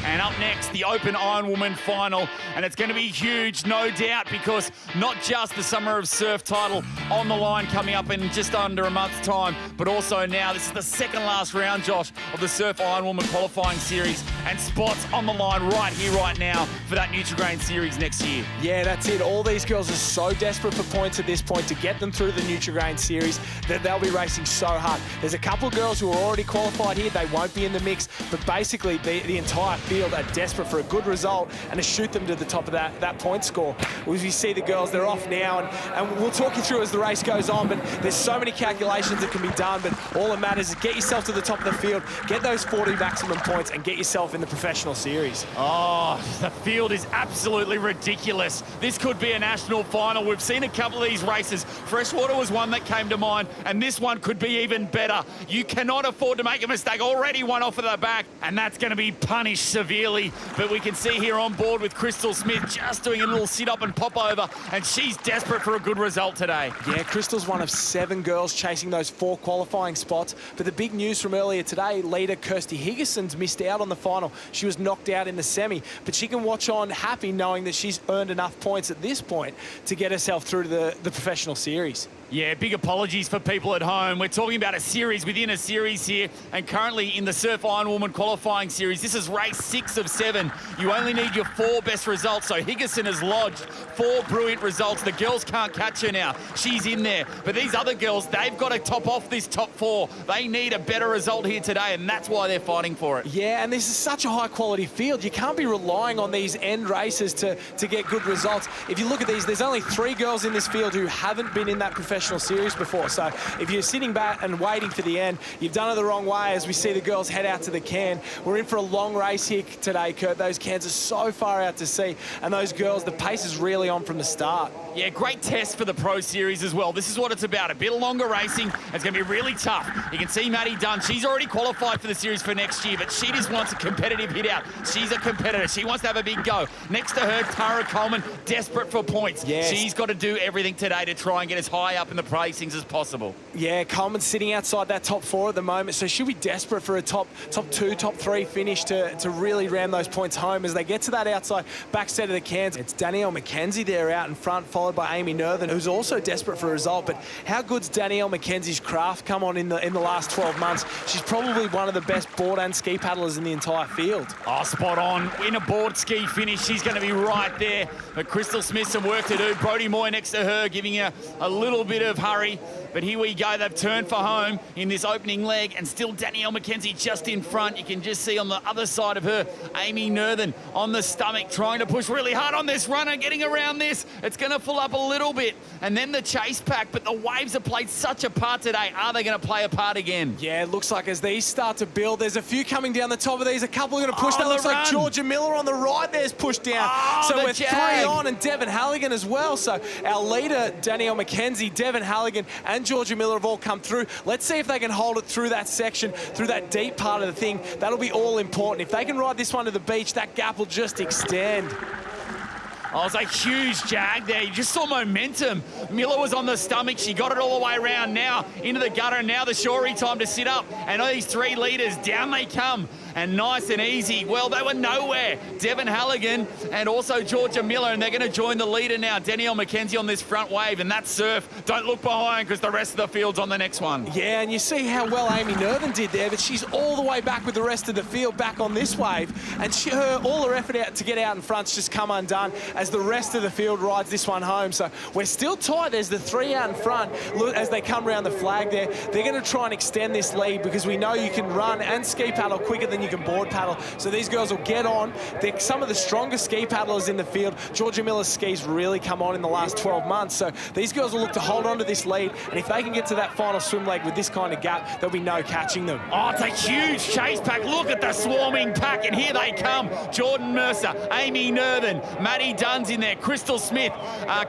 And up next, the Open Ironwoman final. And it's going to be huge, no doubt, because not just the Summer of Surf title on the line coming up in just under a month's time, but also now, this is the second last round, Josh, of the Surf Ironwoman qualifying series. And spots on the line right here, right now, for that Nutrigrain series next year. Yeah, that's it. All these girls are so desperate for points at this point to get them through the Nutrigrain series that they'll be racing so hard. There's a couple of girls who are already qualified here. They won't be in the mix, but basically the entire field are desperate for a good result and to shoot them to the top of that point score. As we see the girls, they're off now, and we'll talk you through as the race goes on, but there's so many calculations that can be done, but all that matters is get yourself to the top of the field, get those 40 maximum points, and get yourself in the professional series. Oh, the field is absolutely ridiculous. This could be a national final. We've seen a couple of these races. Freshwater was one that came to mind, and this one could be even better. You cannot afford to make a mistake. Already one off of the back, and that's going to be punished severely. But we can see here on board with Crystal Smith just doing a little sit-up and pop over, and she's desperate for a good result today. Yeah, Crystal's one of 7 girls chasing those 4 qualifying spots. But the big news from earlier today, leader Kirsty Higginson's missed out on the final. She was knocked out in the semi, but she can watch on happy knowing that she's earned enough points at this point to get herself through to the professional series. Yeah, big apologies for people at home. We're talking about a series within a series here, and currently in the Surf Ironwoman qualifying series, this is race 6 of 7. You only need your 4 best results, so Higginson has lodged 4 brilliant results. The girls can't catch her now. She's in there. But these other girls, they've got to top off this top 4. They need a better result here today, and that's why they're fighting for it. Yeah, and this is such a high-quality field. You can't be relying on these end races to get good results. If you look at these, there's only 3 girls in this field who haven't been in that professional series before. So if you're sitting back and waiting for the end, you've done it the wrong way as we see the girls head out to the can. We're in for a long race here today, Kurt. Those cans are so far out to sea, and those girls, the pace is really on from the start. Yeah, great test for the Pro Series as well. This is what it's about. A bit of longer racing. It's going to be really tough. You can see Maddie Dunn. She's already qualified for the series for next year, but she just wants a competitive hit out. She's a competitor. She wants to have a big go. Next to her, Tara Coleman, desperate for points. Yes. She's got to do everything today to try and get as high up in the placings as possible. Yeah, Coleman's sitting outside that top 4 at the moment, so she'll be desperate for a top 2, top 3 finish to really ram those points home as they get to that outside back set of the cans. It's Danielle McKenzie there out in front, followed by Amy Nerthen, who's also desperate for a result. But how good's Danielle McKenzie's craft come on in the last 12 months? She's probably one of the best board and ski paddlers in the entire field. Oh, spot on. In a board ski finish, she's going to be right there. But Crystal Smith, some work to do. Brodie Moy next to her, giving her a little bit of hurry. But here we go. They've turned for home in this opening leg, and still Danielle McKenzie just in front. You can just see on the other side of her, Amy Nerthen on the stomach, trying to push really hard on this runner, getting around this. It's going to fill up a little bit. And then the chase pack, but the waves have played such a part today. Are they going to play a part again? Yeah, it looks like as these start to build, there's a few coming down the top of these. A couple are going to push. That looks like Georgia Miller on the right there's pushed down. So we're 3 on, and Devon Halligan as well. So our leader, Danielle McKenzie, Devon Halligan, and Georgia Miller have all come through. Let's see if they can hold it through that section, through that deep part of the thing. That'll be all important. If they can ride this one to the beach, that gap will just extend. Oh, it's a huge jag there. You just saw momentum. Miller was on the stomach. She got it all the way around now into the gutter. Now the shorey time to sit up. And these 3 leaders, down they come. And nice and easy. Well, they were nowhere. Devon Halligan and also Georgia Miller, and they're going to join the leader now, Danielle McKenzie, on this front wave. And that's Surf. Don't look behind because the rest of the field's on the next one. Yeah, and you see how well Amy Nerthen did there, but she's all the way back with the rest of the field back on this wave. And all her effort out to get out in front's just come undone as the rest of the field rides this one home. So we're still tight. There's the 3 out in front. Look, as they come around the flag there, they're going to try and extend this lead because we know you can run and ski paddle quicker than you can board paddle. So these girls will get on. They're some of the strongest ski paddlers in the field. Georgia Miller's skis really come on in the last 12 months. So these girls will look to hold on to this lead. And if they can get to that final swim leg with this kind of gap, there'll be no catching them. Oh, it's a huge chase pack. Look at the swarming pack. And here they come. Jordan Mercer, Amy Nerthen, Maddie Dunn's in there, Crystal Smith,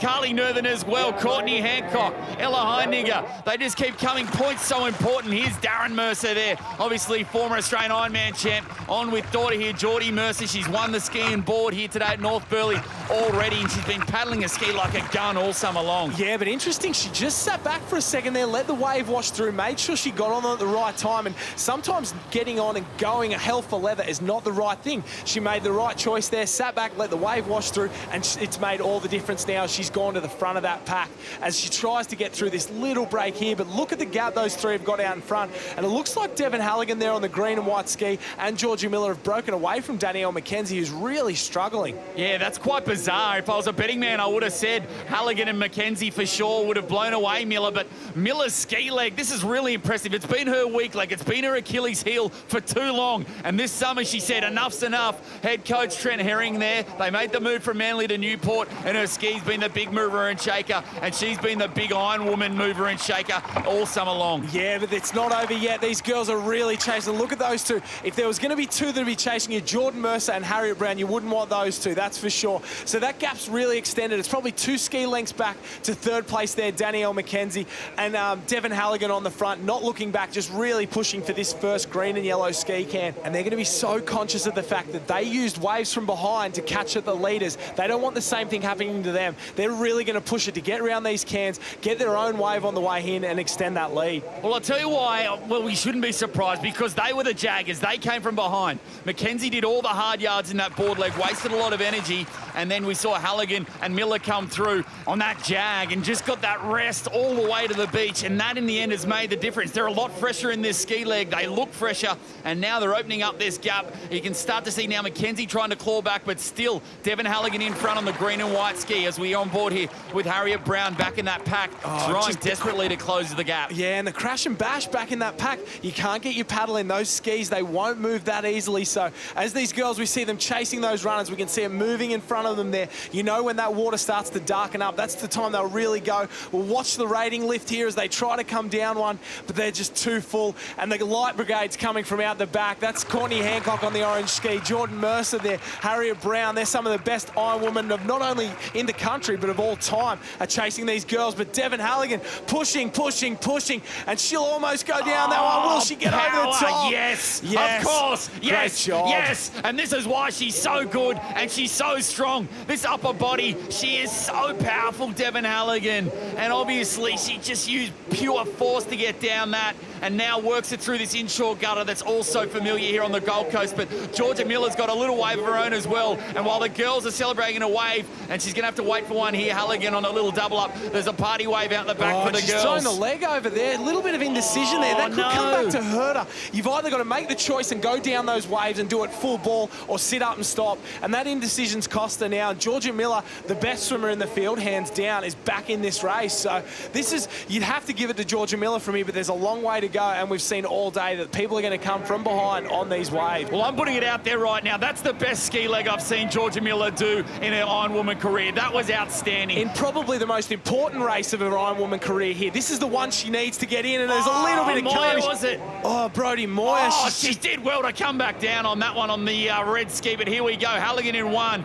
Carly Nerthen as well, Courtney Hancock, Ella Heinegger. They just keep coming. Points so important. Here's Darren Mercer there. Obviously, former Australian Ironman champ, on with daughter here, Geordie Mercer. She's won the ski and board here today at North Burleigh already, and she's been paddling a ski like a gun all summer long. Yeah, but interesting, she just sat back for a second there, let the wave wash through, made sure she got on at the right time, and sometimes getting on and going a hell for leather is not the right thing. She made the right choice there, sat back, let the wave wash through, and it's made all the difference now. She's gone to the front of that pack as she tries to get through this little break here, but look at the gap those three have got out in front, and it looks like Devon Halligan there on the green and white ski and Georgia Miller have broken away from Danielle McKenzie, who's really struggling. Yeah, that's quite bizarre. If I was a betting man, I would have said Halligan and McKenzie for sure would have blown away Miller, but Miller's ski leg, this is really impressive. It's been her weak leg, it's been her Achilles heel for too long, and this summer she said enough's enough. Head coach Trent Herring there, they made the move from Manly to Newport, and her ski's been the big mover and shaker, and she's been the big Ironwoman mover and shaker all summer long. Yeah, but it's not over yet. These girls are really chasing. Look at those two. If there was going to be two that would be chasing you, Jordan Mercer and Harriet Brown, you wouldn't want those two, that's for sure. So that gap's really extended. It's probably 2 ski lengths back to third place there, Danielle McKenzie, and Devon Halligan on the front, not looking back, just really pushing for this first green and yellow ski can. And they're going to be so conscious of the fact that they used waves from behind to catch at the leaders. They don't want the same thing happening to them. They're really going to push it to get around these cans, get their own wave on the way in and extend that lead. Well, I'll tell you why, well, we shouldn't be surprised, because they were the Jaggers. They came from behind. McKenzie did all the hard yards in that board leg, wasted a lot of energy, and then we saw Halligan and Miller come through on that jag and just got that rest all the way to the beach, and that in the end has made the difference. They're a lot fresher in this ski leg. They look fresher, and now they're opening up this gap. You can start to see now McKenzie trying to claw back, but still Devon Halligan in front on the green and white ski as we on board here with Harriet Brown back in that pack, trying desperately to close the gap. Yeah, and the crash and bash back in that pack, you can't get your paddle in. Those skis, they won't move that easily. So as these girls, we see them chasing those runners, we can see them moving in front of them there. You know when that water starts to darken up, that's the time they'll really go. We'll watch the rating lift here as they try to come down one, but they're just too full. And the light brigade's coming from out the back. That's Courtney Hancock on the orange ski, Jordan Mercer there, Harriet Brown. They're some of the best Ironwomen of not only in the country, but of all time are chasing these girls. But Devon Halligan pushing, pushing, pushing, and she'll almost go down that one. Will she get over the top? Yes, yes, of course, yes, great job. yes. And this is why she's so good and she's so strong. This upper body, she is so powerful, Devon Halligan. And obviously she just used pure force to get down that, and now works it through this inshore gutter that's also familiar here on the Gold Coast. But Georgia Miller's got a little wave of her own as well, and while the girls are celebrating a wave, and she's going to have to wait for one here, Halligan on a little double up, there's a party wave out the back for the she's girls. throwing the leg over there, a little bit of indecision there. That could come back to hurt her. You've either got to make the choice and go down those waves and do it full ball, or sit up and stop, and that indecision's cost her now. Georgia Miller, the best swimmer in the field, hands down, is back in this race. So this is, you'd have to give it to Georgia Miller from here, but there's a long way to go, and we've seen all day that people are going to come from behind on these waves. Well, I'm putting it out there right now. That's the best ski leg I've seen Georgia Miller do in her Ironwoman career. That was outstanding. In probably the most important race of her Ironwoman career here. This is the one she needs to get in, and there's a little bit of Moya, was it? Oh, Brodie Moya. Oh, she did well to come back down on that one on the red ski, but here we go. Halligan in one.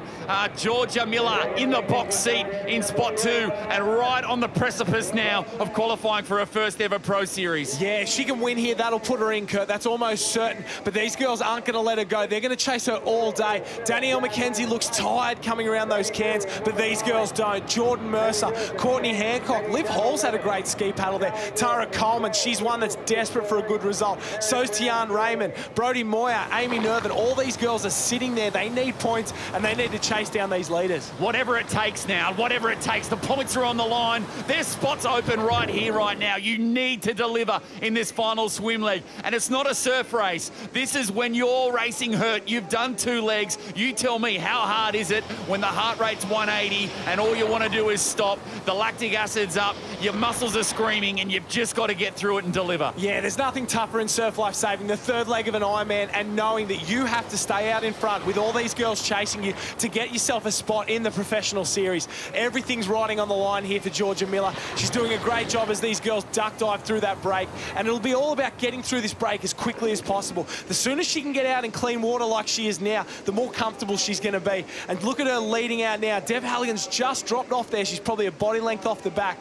Georgia Miller in the box seat in spot 2, and right on the precipice now of qualifying for her first ever Pro Series. Yeah, she can win here. That'll put her in, Kurt. That's almost certain. But these girls aren't going to let her go. They're going to chase her all day. Danielle McKenzie looks tired coming around those cans, but these girls don't. Jordan Mercer, Courtney Hancock, Liv Hall's had a great ski paddle there. Tara Coleman, she's one that's desperate for a good result. So's Tian Raymond, Brodie Moya, Amy Nervin. All these girls are sitting there. They need points, and they need to chase down these leaders. Whatever it takes now, whatever it takes. The points are on the line. There's spots open right here, right now. You need to deliver in this final swim leg. And it's not a surf race. This is when you're racing hurt. You've done 2 legs. You tell me, how hard is it when the heart rate's 180 and all you want to do is stop? The lactic acid's up, your muscles are screaming, and you've just got to get through it and deliver. Yeah, there's nothing tougher in surf life saving, the third leg of an Ironman, and knowing that you have to stay out in front with all these girls chasing you to get yourself a spot in the professional series. Everything's riding on the line here for Georgia Miller. She's doing a great job as these girls duck dive through that break, and it'll be all about getting through this break as quickly as possible. The sooner she can get out in clean water like she is now, the more comfortable she's going to be. And look at her leading out now. Dev Halligan's just dropped off there. She's probably a body length off the back.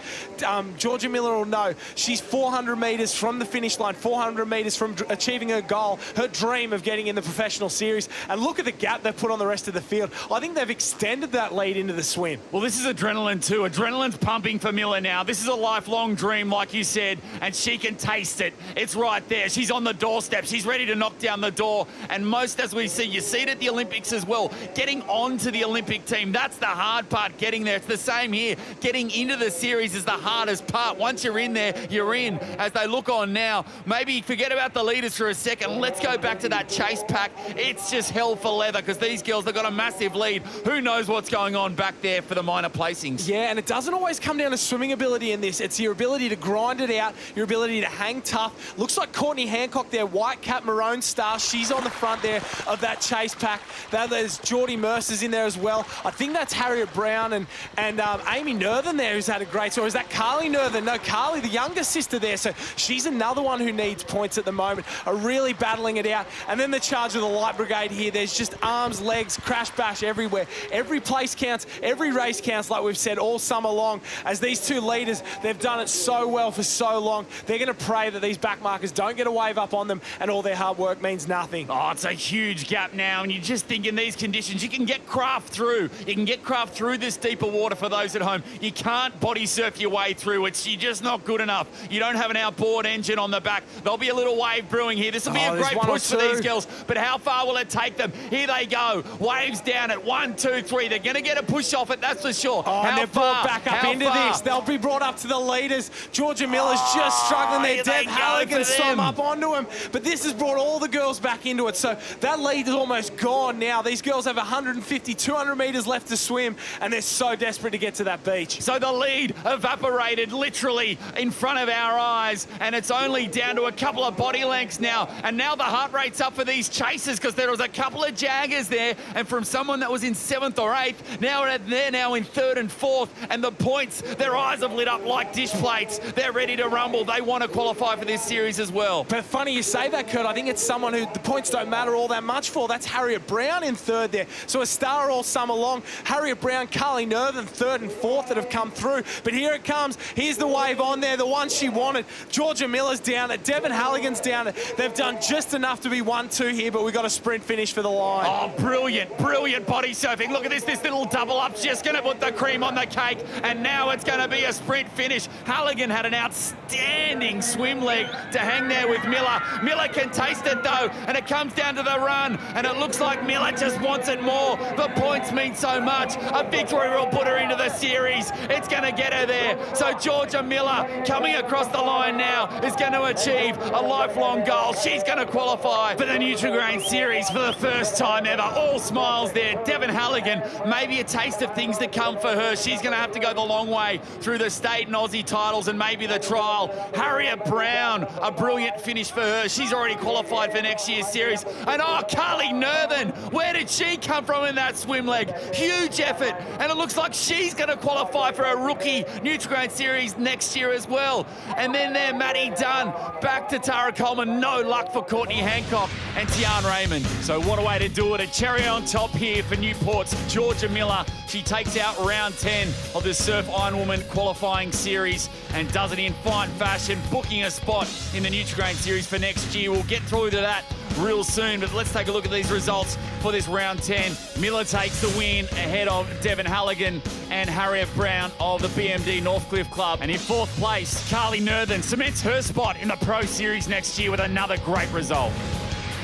Georgia Miller will know she's 400 metres from the finish line, 400 metres from achieving her goal, her dream of getting in the professional series. And look at the gap they've put on the rest of the field. I think they've extended that lead into the swim. Well, this is adrenaline too. Adrenaline's pumping for Miller now. This is a lifelong dream, like you said, and she can taste it. It's right there. She's on the doorstep. She's ready to knock down the door. And most, as we see, you see it at the Olympics as well. Getting onto the Olympic team, that's the hard part, getting there. It's the same here. Getting into the series is the hardest part. Once you're in there, you're in. As they look on now, maybe forget about the leaders for a second. Let's go back to that chase pack. It's just hell for leather because these girls, they've got a massive lead. Who knows what's going on back there for the minor placings? Yeah, and it doesn't always come down to swimming ability in this. It's your ability to grind it out, your ability to hang tough. Looks like Courtney Hancock there, white cap, maroon star. She's on the front there of that chase pack. There's Geordie Mercer's in there as well. I think that's Harriet Brown and Amy Nerthen there who's had a great story. Is that Carly Nerthen? No, Carly, the younger sister there. So she's another one who needs points at the moment, are really battling it out. And then the charge of the Light Brigade here. There's just arms, legs, crash bash everywhere. Every place counts, every race counts, like we've said all summer long. As these two leaders, they've done it so well for so long. They're going to pray that these backmarkers don't get a wave up on them and all their hard work means nothing. Oh, it's a huge gap now, and you just think in these conditions, you can get craft through. You can get craft through this deeper water for those at home. You can't body surf your way through. You're just not good enough. You don't have an outboard engine on the back. There'll be a little wave brewing here. This will be a great push for these girls, but how far will it take them? Here they go. Waves down at 1, 2, 3. They're going to get a push off it, that's for sure. Oh, and they're brought back up into this. They'll be brought up to the leaders. Georgia Miller's just struggling there. Dev Halligan swam up onto him, but this has brought all the girls back into it. So that lead is almost gone now. These girls have 150, 200 metres left to swim, and they're so desperate to get to that beach. So the lead evaporated literally in front of our eyes, and it's only down to a couple of body lengths now. And now the heart rate's up for these chasers because there was a couple of jaggers there, and from someone that was in 7th or 8th, now they're now in 3rd and 4th, and the points, their eyes have lit up like dish plates. They're ready to rumble. They want to qualify for this series as well. But funny you say that, Kurt. I think it's someone who the points don't matter all that much for. That's Harriet Brown in 3rd there. So a star all summer long. Harriet Brown, Carly Nerthen, 3rd and 4th that have come through. But here it comes. Here's the wave on there, the one she wanted. Georgia Miller's down it. Devon Halligan's down it. They've done just enough to be 1-2 here, but we've got a sprint finish for the line. Oh, brilliant, brilliant body surfing. Look at this little double up, just going to put the cream on the cake, and now it's going to be a sprint finish. Halligan had an outstanding swim leg to hang there with Miller. Miller can taste it though, and it comes down to the run, and it looks like Miller just wants it more. The points mean so much. A victory will put her into the series. It's going to get her there. So Georgia Miller coming across the line now is going to achieve a lifelong goal. She's going to qualify for the Nutrigrain series for the first time ever. All smiles there. Devon Halligan, maybe a taste of things to come for her. She's going to have to go the long way through the state and Aussie titles and maybe the trial. Harriet Brown, a brilliant finish for her. She's already qualified for next year's series. And oh, Carly Nerthen, where did she come from in that swim leg? Huge effort, and it looks like she's going to qualify for a rookie Nutrigrain series next year as well. And then there, Maddie Dunn, back to Tara Coleman. No luck for Courtney Hancock and Tian Raymond. So what a way to do it. A cherry on top here for Newport's Georgia Miller. She takes out round 10 of the Surf Ironwoman qualifying series and does it in fine fashion, booking a spot in the Nutrigrain series for next year. We'll get through to that real soon, but let's take a look at these results for this round 10. Miller takes the win ahead of Devon Halligan and Harriet Brown of the BMD Northcliffe Club. And in 4th place, Carly Nerthen cements her spot in the Pro Series next year with another great result.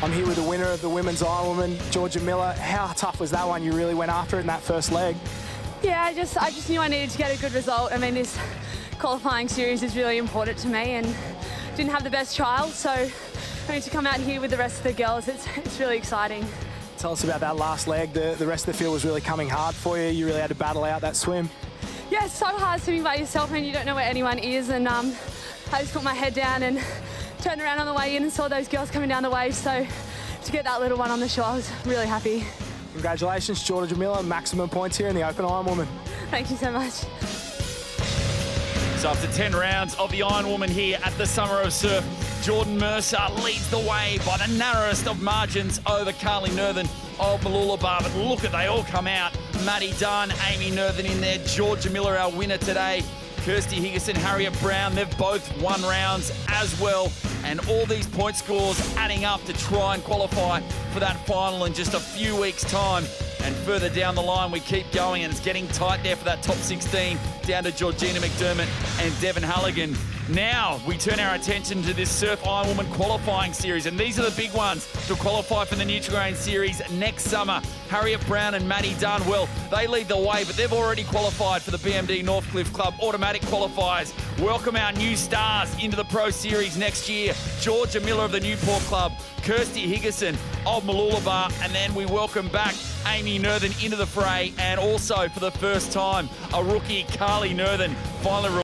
I'm here with the winner of the women's Ironwoman, Georgia Miller. How tough was that one? You really went after it in that first leg. Yeah, I just knew I needed to get a good result. I mean, this qualifying series is really important to me, and didn't have the best trial, so I mean, to come out here with the rest of the girls, it's really exciting. Tell us about that last leg. The rest of the field was really coming hard for you. You really had to battle out that swim. Yeah, it's so hard swimming by yourself and you don't know where anyone is, and I just put my head down and turned around on the way in and saw those girls coming down the wave, so to get that little one on the shore, I was really happy. Congratulations, Georgia Miller, maximum points here in the Open Ironwoman. Thank you so much. So after 10 rounds of the Ironwoman here at the Summer of Surf, Jordan Mercer leads the way by the narrowest of margins over Carly Nerthen of Mooloolaba. But look at they all come out. Maddie Dunn, Amy Nerthen in there, Georgia Miller, our winner today. Kirsty Higginson, Harriet Brown, they've both won rounds as well. And all these point scores adding up to try and qualify for that final in just a few weeks' time. And further down the line, we keep going, and it's getting tight there for that top 16, down to Georgina McDermott and Devon Halligan. Now, we turn our attention to this Surf Ironwoman qualifying series, and these are the big ones to qualify for the Nutrigrain series next summer. Harriet Brown and Maddie Dunn, well, they lead the way, but they've already qualified for the BMD Northcliffe Club automatic qualifiers. Welcome our new stars into the Pro Series next year. Georgia Miller of the Newport Club, Kirsty Higginson of Mooloolaba, and then we welcome back Amy Nerthen into the fray, and also for the first time, a rookie, Carly Nerthen, finally